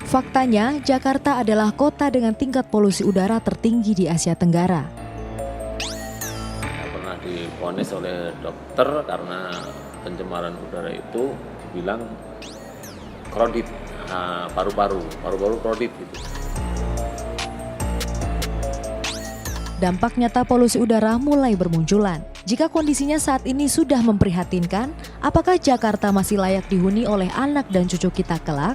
Faktanya, Jakarta adalah kota dengan tingkat polusi udara tertinggi di Asia Tenggara. Saya pernah divonis oleh dokter karena pencemaran udara itu bilang krodit, paru-paru krodit gitu. Dampak nyata polusi udara mulai bermunculan. Jika kondisinya saat ini sudah memprihatinkan, apakah Jakarta masih layak dihuni oleh anak dan cucu kita kelak?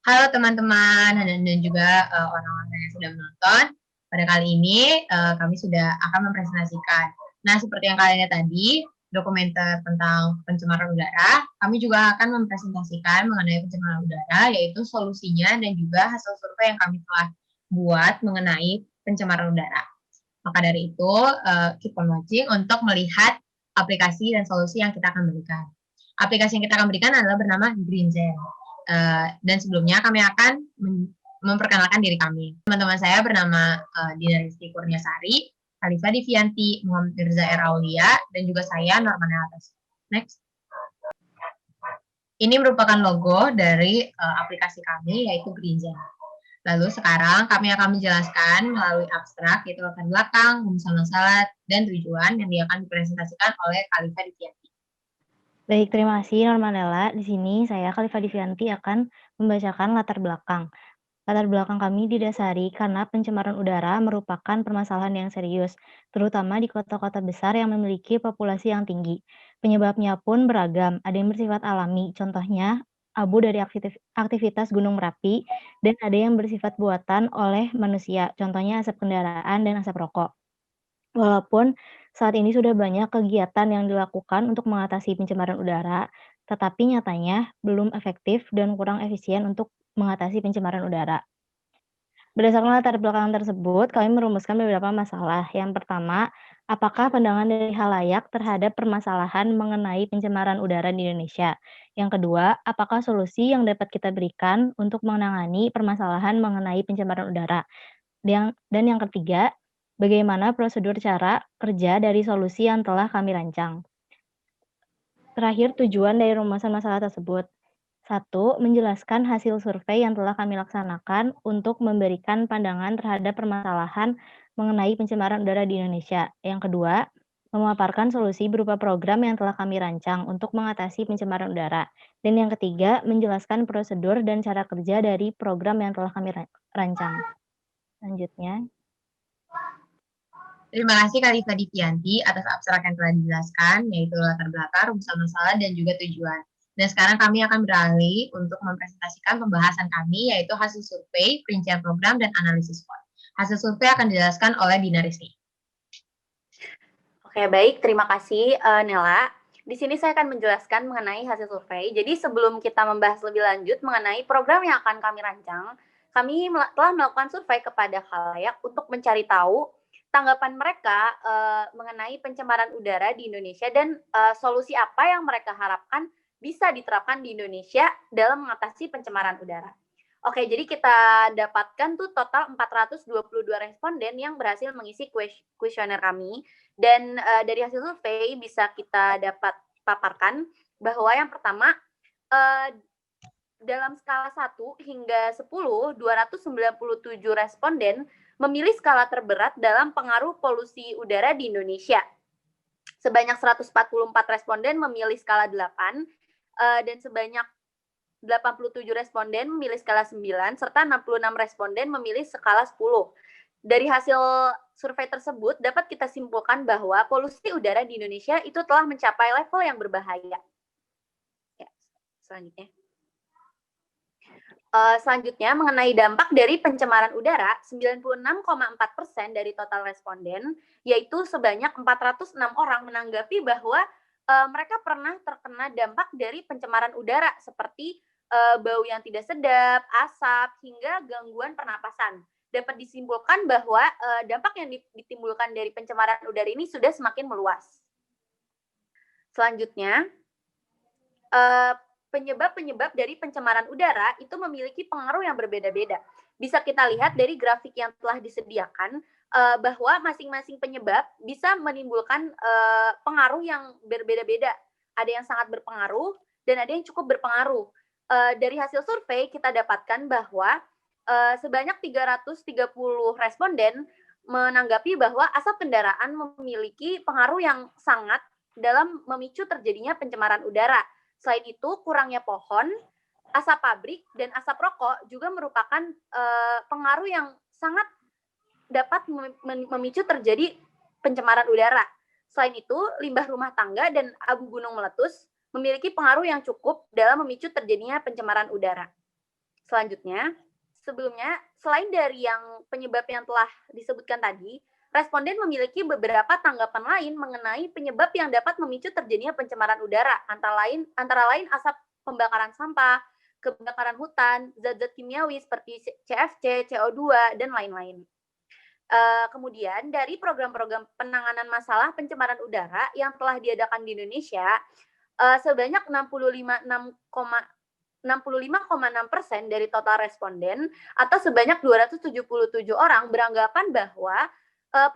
Halo teman-teman dan juga orang-orang yang sudah menonton. Pada kali ini kami sudah akan mempresentasikan. Nah, seperti yang kalian lihat tadi, dokumenter tentang pencemaran udara, kami juga akan mempresentasikan mengenai pencemaran udara, yaitu solusinya dan juga hasil survei yang kami telah buat mengenai pencemaran udara. Maka dari itu, keep on watching untuk melihat aplikasi dan solusi yang kita akan berikan. Aplikasi yang kita akan berikan adalah bernama GreenZen. Dan sebelumnya kami akan memperkenalkan diri kami. Teman-teman saya bernama Dina Rizky Kurniasari, Khalifa Divianti, Muhammad Mirza R. Aulia, dan juga saya Normanella Tasya. Next. Ini merupakan logo dari aplikasi kami, yaitu GreenZen. Lalu sekarang kami akan menjelaskan melalui abstrak, yaitu latar belakang, rumusan masalah, dan tujuan yang akan dipresentasikan oleh Khalifa Divianti. Baik, terima kasih Normanella. Di sini saya Khalifa Divianti akan membacakan latar belakang. Latar belakang kami didasari karena pencemaran udara merupakan permasalahan yang serius, terutama di kota-kota besar yang memiliki populasi yang tinggi. Penyebabnya pun beragam, ada yang bersifat alami, contohnya abu dari aktivitas Gunung Merapi, dan ada yang bersifat buatan oleh manusia, contohnya asap kendaraan dan asap rokok. Walaupun saat ini sudah banyak kegiatan yang dilakukan untuk mengatasi pencemaran udara, tetapi nyatanya belum efektif dan kurang efisien untuk mengatasi pencemaran udara. Berdasarkan latar belakang tersebut, kami merumuskan beberapa masalah. Yang pertama, apakah pandangan dari khalayak terhadap permasalahan mengenai pencemaran udara di Indonesia? Yang kedua, apakah solusi yang dapat kita berikan untuk menangani permasalahan mengenai pencemaran udara? Dan yang ketiga, bagaimana prosedur cara kerja dari solusi yang telah kami rancang. Terakhir, tujuan dari rumusan masalah tersebut. 1. Menjelaskan hasil survei yang telah kami laksanakan untuk memberikan pandangan terhadap permasalahan mengenai pencemaran udara di Indonesia. Yang kedua, memaparkan solusi berupa program yang telah kami rancang untuk mengatasi pencemaran udara. Dan yang ketiga, menjelaskan prosedur dan cara kerja dari program yang telah kami rancang. Selanjutnya. Terima kasih Khalifa Divianti atas abstrak yang telah dijelaskan, yaitu latar belakang, rumusan masalah, dan juga tujuan. Dan sekarang kami akan beralih untuk mempresentasikan pembahasan kami, yaitu hasil survei, perincian program, dan analisis SWOT. Hasil survei akan dijelaskan oleh Dina Rizky. Oke, baik. Terima kasih, Nela. Di sini saya akan menjelaskan mengenai hasil survei. Jadi sebelum kita membahas lebih lanjut mengenai program yang akan kami rancang, kami telah melakukan survei kepada khalayak untuk mencari tahu tanggapan mereka mengenai pencemaran udara di Indonesia dan solusi apa yang mereka harapkan bisa diterapkan di Indonesia dalam mengatasi pencemaran udara. Oke, jadi kita dapatkan tuh total 422 responden yang berhasil mengisi kuesioner kami. Dan dari hasil survei bisa kita dapat paparkan bahwa yang pertama, dalam skala 1 hingga 10, 297 responden memilih skala terberat dalam pengaruh polusi udara di Indonesia. Sebanyak 144 responden memilih skala 8, dan sebanyak 87 responden memilih skala 9, serta 66 responden memilih skala 10. Dari hasil survei tersebut, dapat kita simpulkan bahwa polusi udara di Indonesia itu telah mencapai level yang berbahaya. Ya, selanjutnya. Selanjutnya, mengenai dampak dari pencemaran udara, 96,4% dari total responden, yaitu sebanyak 406 orang menanggapi bahwa mereka pernah terkena dampak dari pencemaran udara, seperti bau yang tidak sedap, asap, hingga gangguan pernapasan. Dapat disimpulkan bahwa dampak yang ditimbulkan dari pencemaran udara ini sudah semakin meluas. Selanjutnya, penyebab-penyebab dari pencemaran udara itu memiliki pengaruh yang berbeda-beda. Bisa kita lihat dari grafik yang telah disediakan bahwa masing-masing penyebab bisa menimbulkan pengaruh yang berbeda-beda. Ada yang sangat berpengaruh dan ada yang cukup berpengaruh. Dari hasil survei kita dapatkan bahwa sebanyak 330 responden menanggapi bahwa asap kendaraan memiliki pengaruh yang sangat dalam memicu terjadinya pencemaran udara. Selain itu, kurangnya pohon, asap pabrik, dan asap rokok juga merupakan pengaruh yang sangat dapat memicu terjadi pencemaran udara. Selain itu, limbah rumah tangga dan abu gunung meletus memiliki pengaruh yang cukup dalam memicu terjadinya pencemaran udara. Selanjutnya, sebelumnya, selain dari yang penyebab yang telah disebutkan tadi, responden memiliki beberapa tanggapan lain mengenai penyebab yang dapat memicu terjadinya pencemaran udara, antara lain asap pembakaran sampah, kebakaran hutan, zat-zat kimiawi seperti CFC, CO2, dan lain-lain. Kemudian dari program-program penanganan masalah pencemaran udara yang telah diadakan di Indonesia, sebanyak 65,6% dari total responden atau sebanyak 277 orang beranggapan bahwa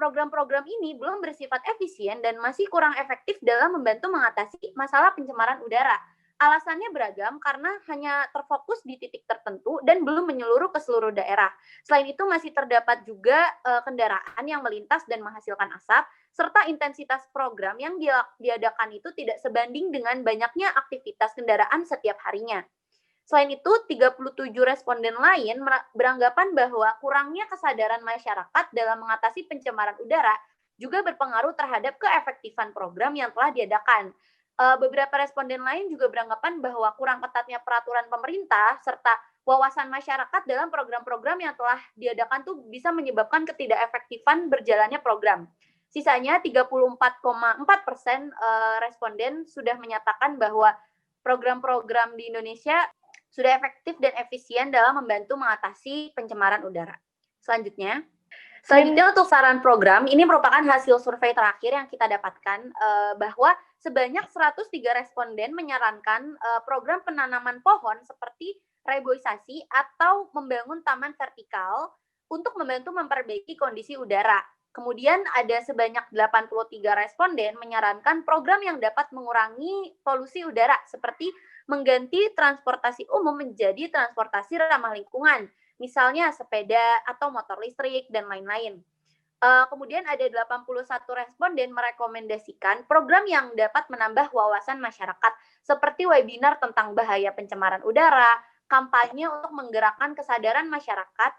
program-program ini belum bersifat efisien dan masih kurang efektif dalam membantu mengatasi masalah pencemaran udara. Alasannya beragam karena hanya terfokus di titik tertentu dan belum menyeluruh ke seluruh daerah. Selain itu masih terdapat juga kendaraan yang melintas dan menghasilkan asap, serta intensitas program yang diadakan itu tidak sebanding dengan banyaknya aktivitas kendaraan setiap harinya. Selain itu, 37 responden lain beranggapan bahwa kurangnya kesadaran masyarakat dalam mengatasi pencemaran udara juga berpengaruh terhadap keefektifan program yang telah diadakan. Beberapa responden lain juga beranggapan bahwa kurang ketatnya peraturan pemerintah serta wawasan masyarakat dalam program-program yang telah diadakan tuh bisa menyebabkan ketidakefektifan berjalannya program. Sisanya 34,4% responden sudah menyatakan bahwa program-program di Indonesia sudah efektif dan efisien dalam membantu mengatasi pencemaran udara. Selanjutnya untuk saran program, ini merupakan hasil survei terakhir yang kita dapatkan bahwa sebanyak 103 responden menyarankan program penanaman pohon seperti reboisasi atau membangun taman vertikal untuk membantu memperbaiki kondisi udara. Kemudian ada sebanyak 83 responden menyarankan program yang dapat mengurangi polusi udara seperti mengganti transportasi umum menjadi transportasi ramah lingkungan, misalnya sepeda atau motor listrik dan lain-lain. Kemudian ada 81 responden merekomendasikan program yang dapat menambah wawasan masyarakat seperti webinar tentang bahaya pencemaran udara, kampanye untuk menggerakkan kesadaran masyarakat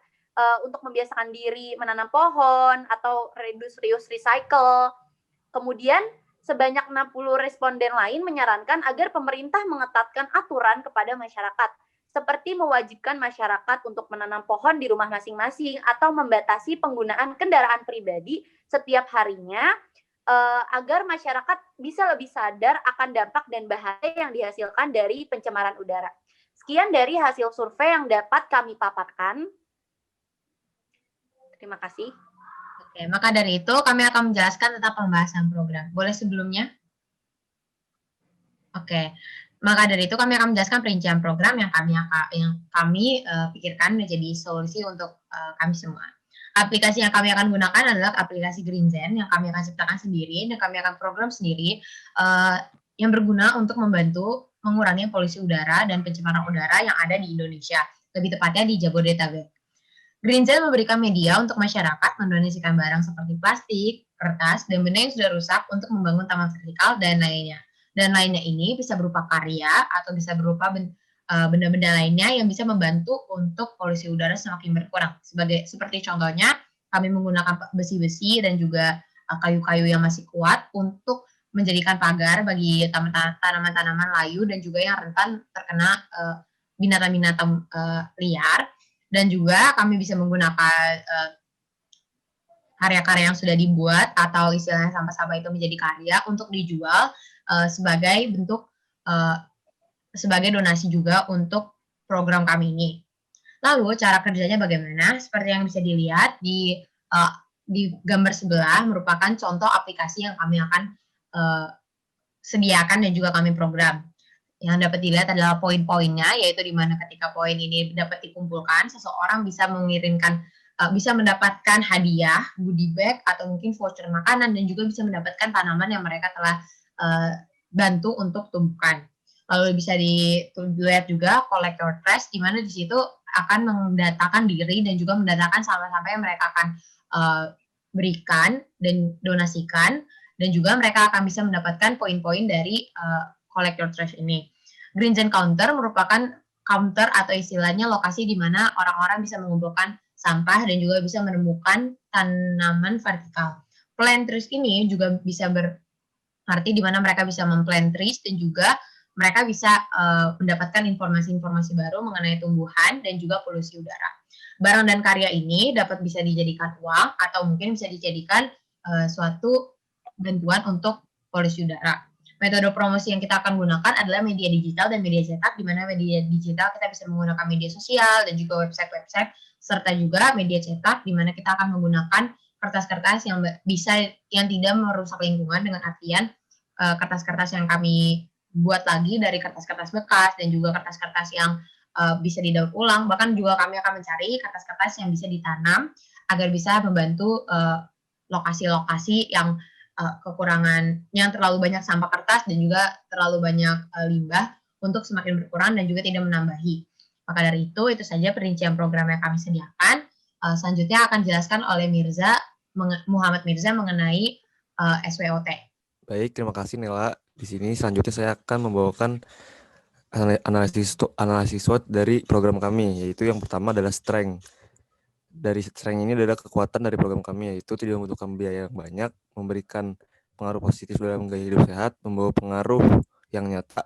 untuk membiasakan diri menanam pohon atau reduce, reuse, recycle. Kemudian sebanyak 60 responden lain menyarankan agar pemerintah mengetatkan aturan kepada masyarakat, seperti mewajibkan masyarakat untuk menanam pohon di rumah masing-masing atau membatasi penggunaan kendaraan pribadi setiap harinya agar masyarakat bisa lebih sadar akan dampak dan bahaya yang dihasilkan dari pencemaran udara. Sekian dari hasil survei yang dapat kami paparkan. Terima kasih. Oke, maka dari itu kami akan menjelaskan tentang pembahasan program. Boleh sebelumnya? Oke. Maka dari itu kami akan menjelaskan perincian program yang kami pikirkan menjadi solusi untuk kami semua. Aplikasi yang kami akan gunakan adalah aplikasi GreenZen yang kami akan ciptakan sendiri dan kami akan program sendiri yang berguna untuk membantu mengurangi polusi udara dan pencemaran udara yang ada di Indonesia, lebih tepatnya di Jabodetabek. GreenZen memberikan media untuk masyarakat mendonasikan barang seperti plastik, kertas, dan benda yang sudah rusak untuk membangun taman vertikal dan lainnya. Dan lainnya ini bisa berupa karya atau bisa berupa benda-benda lainnya yang bisa membantu untuk polusi udara semakin berkurang. Seperti contohnya, kami menggunakan besi-besi dan juga kayu-kayu yang masih kuat untuk menjadikan pagar bagi tanaman-tanaman layu dan juga yang rentan terkena binatang-binatang liar. Dan juga kami bisa menggunakan karya-karya yang sudah dibuat atau istilahnya sampah-sampah itu menjadi karya untuk dijual sebagai bentuk sebagai donasi juga untuk program kami ini. Lalu cara kerjanya bagaimana? Seperti yang bisa dilihat di gambar sebelah merupakan contoh aplikasi yang kami akan sediakan dan juga kami program. Yang dapat dilihat adalah poin-poinnya, yaitu di mana ketika poin ini dapat dikumpulkan, seseorang bisa mengirimkan bisa mendapatkan hadiah, goodie bag, atau mungkin voucher makanan, dan juga bisa mendapatkan tanaman yang mereka telah bantu untuk tumbuhkan. Lalu bisa dilihat juga collect your trash, di mana di situ akan mendatakan diri dan juga mendatakan sampah-sampah yang mereka akan berikan dan donasikan, dan juga mereka akan bisa mendapatkan poin-poin dari collect your trash ini. Green Zone Counter merupakan counter atau istilahnya lokasi di mana orang-orang bisa mengumpulkan sampah dan juga bisa menemukan tanaman vertikal. Plant trees ini juga bisa berarti di mana mereka bisa memplant trees dan juga mereka bisa mendapatkan informasi-informasi baru mengenai tumbuhan dan juga polusi udara. Barang dan karya ini dapat bisa dijadikan uang atau mungkin bisa dijadikan suatu bantuan untuk polusi udara. Metode promosi yang kita akan gunakan adalah media digital dan media cetak, di mana media digital kita bisa menggunakan media sosial dan juga website-website, serta juga media cetak, di mana kita akan menggunakan kertas-kertas yang tidak merusak lingkungan, dengan artian kertas-kertas yang kami buat lagi dari kertas-kertas bekas dan juga kertas-kertas yang bisa didaur ulang. Bahkan juga kami akan mencari kertas-kertas yang bisa ditanam agar bisa membantu lokasi-lokasi yang kekurangan, yang terlalu banyak sampah kertas dan juga terlalu banyak limbah, untuk semakin berkurang dan juga tidak menambahi. Maka dari itu saja perincian program yang kami sediakan. Selanjutnya akan dijelaskan oleh Muhammad Mirza mengenai SWOT. Baik, terima kasih Nela. Di sini selanjutnya saya akan membawakan analisis SWOT dari program kami, yaitu yang pertama adalah strength. Dari strength ini adalah kekuatan dari program kami, yaitu tidak membutuhkan biaya yang banyak, memberikan pengaruh positif dalam gaya hidup sehat, membawa pengaruh yang nyata,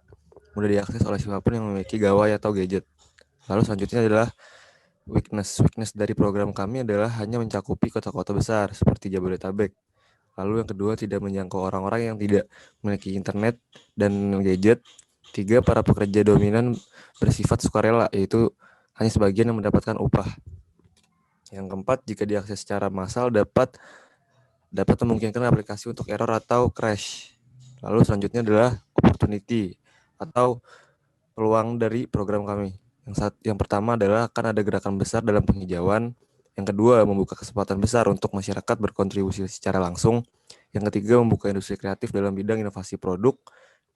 mudah diakses oleh siapapun yang memiliki gawai atau gadget. Lalu selanjutnya adalah weakness. Weakness dari program kami adalah hanya mencakupi kota-kota besar seperti Jabodetabek. Lalu yang kedua, tidak menjangkau orang-orang yang tidak memiliki internet dan gadget. 3, para pekerja dominan bersifat sukarela, yaitu hanya sebagian yang mendapatkan upah. Yang keempat, jika diakses secara massal dapat memungkinkan aplikasi untuk error atau crash. Lalu selanjutnya adalah opportunity atau peluang dari program kami. Yang pertama adalah akan ada gerakan besar dalam penghijauan. Yang kedua, membuka kesempatan besar untuk masyarakat berkontribusi secara langsung. Yang ketiga, membuka industri kreatif dalam bidang inovasi produk.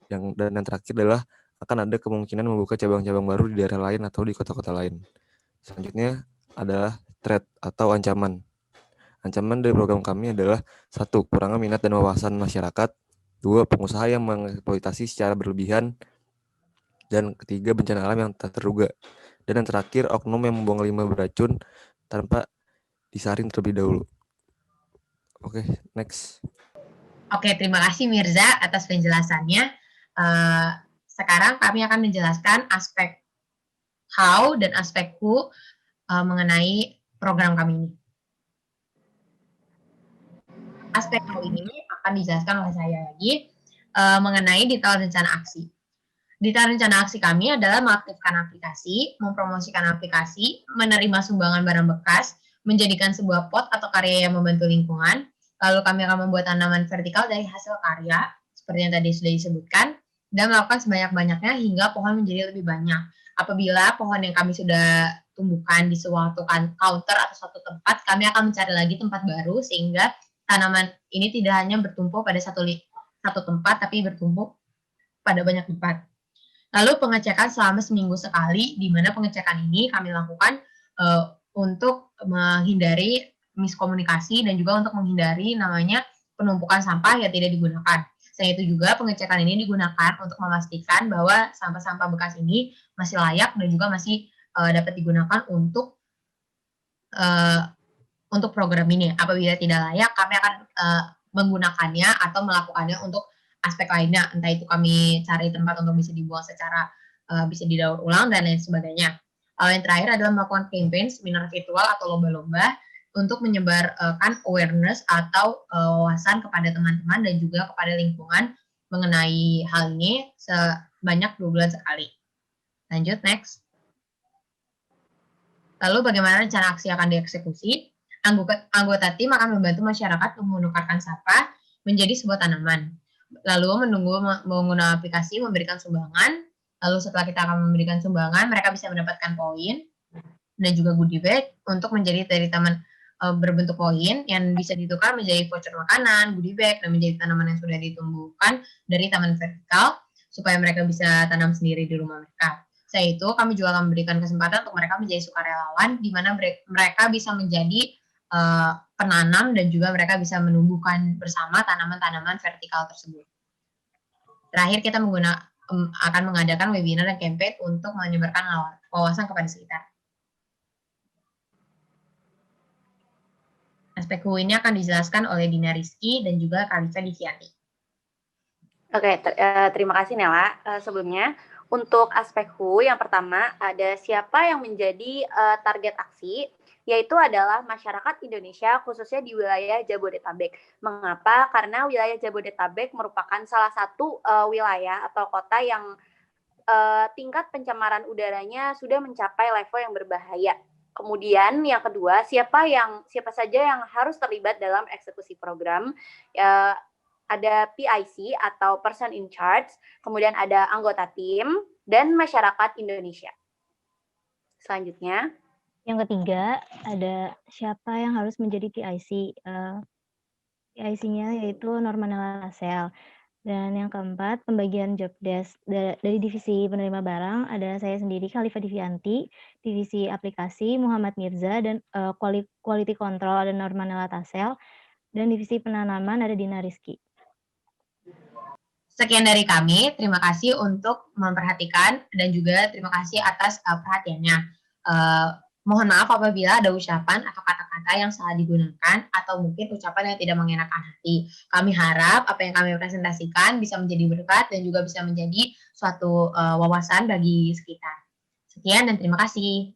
Dan yang terakhir adalah akan ada kemungkinan membuka cabang-cabang baru di daerah lain atau di kota-kota lain. Selanjutnya adalah threat atau ancaman. Ancaman dari program kami adalah 1, kurangnya minat dan wawasan masyarakat. 2, pengusaha yang mengeksploitasi secara berlebihan. Dan ketiga, bencana alam yang tak terduga. Dan yang terakhir, oknum yang membuang limbah beracun tanpa disaring terlebih dahulu. Oke, next. Oke, terima kasih Mirza atas penjelasannya. Sekarang kami akan menjelaskan aspek how dan aspek who mengenai program kami ini. Aspek how ini akan dijelaskan oleh saya lagi mengenai detail rencana aksi. Detail rencana aksi kami adalah mengaktifkan aplikasi, mempromosikan aplikasi, menerima sumbangan barang bekas, menjadikan sebuah pot atau karya yang membantu lingkungan. Lalu kami akan membuat tanaman vertikal dari hasil karya, seperti yang tadi sudah disebutkan, dan melakukan sebanyak-banyaknya hingga pohon menjadi lebih banyak. Apabila pohon yang kami sudah tumbuhkan di suatu counter atau suatu tempat, kami akan mencari lagi tempat baru, sehingga tanaman ini tidak hanya bertumbuh pada satu tempat, tapi bertumbuh pada banyak tempat. Lalu pengecekan selama seminggu sekali, di mana pengecekan ini kami lakukan untuk menghindari miskomunikasi dan juga untuk menghindari namanya penumpukan sampah yang tidak digunakan. Selain itu juga pengecekan ini digunakan untuk memastikan bahwa sampah-sampah bekas ini masih layak dan juga masih dapat digunakan untuk program ini. Apabila tidak layak, kami akan menggunakannya atau melakukannya untuk aspek lainnya, entah itu kami cari tempat untuk bisa dibuang secara bisa didaur ulang dan lain sebagainya. Yang terakhir adalah melakukan campaign, seminar virtual atau lomba-lomba untuk menyebarkan awareness atau wawasan kepada teman-teman dan juga kepada lingkungan mengenai hal ini sebanyak 2 bulan sekali. Lanjut, next. Lalu bagaimana rencana aksi akan dieksekusi? Anggota tim akan membantu masyarakat menukarkan sampah menjadi sebuah tanaman. Lalu menunggu menggunakan aplikasi memberikan sumbangan. Lalu setelah kita akan memberikan sumbangan, mereka bisa mendapatkan poin. dan juga goodie bag untuk menjadi dari taman berbentuk koin yang bisa ditukar menjadi voucher makanan, goodie bag, dan menjadi tanaman yang sudah ditumbuhkan dari taman vertikal supaya mereka bisa tanam sendiri di rumah mereka. Selain itu, kami juga akan memberikan kesempatan untuk mereka menjadi sukarelawan, di mana mereka bisa menjadi penanam dan juga mereka bisa menumbuhkan bersama tanaman-tanaman vertikal tersebut. Terakhir, kita akan mengadakan webinar dan campaign untuk menyebarkan wawasan kepada sekitar. Aspek HU ini akan dijelaskan oleh Dina Rizky dan juga Khalifa Divianti. Oke, terima kasih Nela. Sebelumnya, untuk aspek HU yang pertama ada siapa yang menjadi target aksi, yaitu adalah masyarakat Indonesia khususnya di wilayah Jabodetabek. Mengapa? Karena wilayah Jabodetabek merupakan salah satu wilayah atau kota yang tingkat pencemaran udaranya sudah mencapai level yang berbahaya. Kemudian yang kedua, siapa saja yang harus terlibat dalam eksekusi program? Ada PIC atau person in charge, kemudian ada anggota tim dan masyarakat Indonesia. Selanjutnya, yang ketiga ada siapa yang harus menjadi PIC. PIC-nya yaitu Normanella Lasel. Dan yang keempat, pembagian job desk dari divisi penerima barang ada saya sendiri, Khalifa Divianti, divisi aplikasi Muhammad Mirza, dan quality control ada Normanella Tasel, dan divisi penanaman ada Dina Rizky. Sekian dari kami, terima kasih untuk memperhatikan dan juga terima kasih atas perhatiannya. Mohon maaf apabila ada ucapan atau kata-kata yang salah digunakan atau mungkin ucapan yang tidak mengenakan hati. Kami harap apa yang kami presentasikan bisa menjadi berkat dan juga bisa menjadi suatu wawasan bagi sekitar. Sekian dan terima kasih.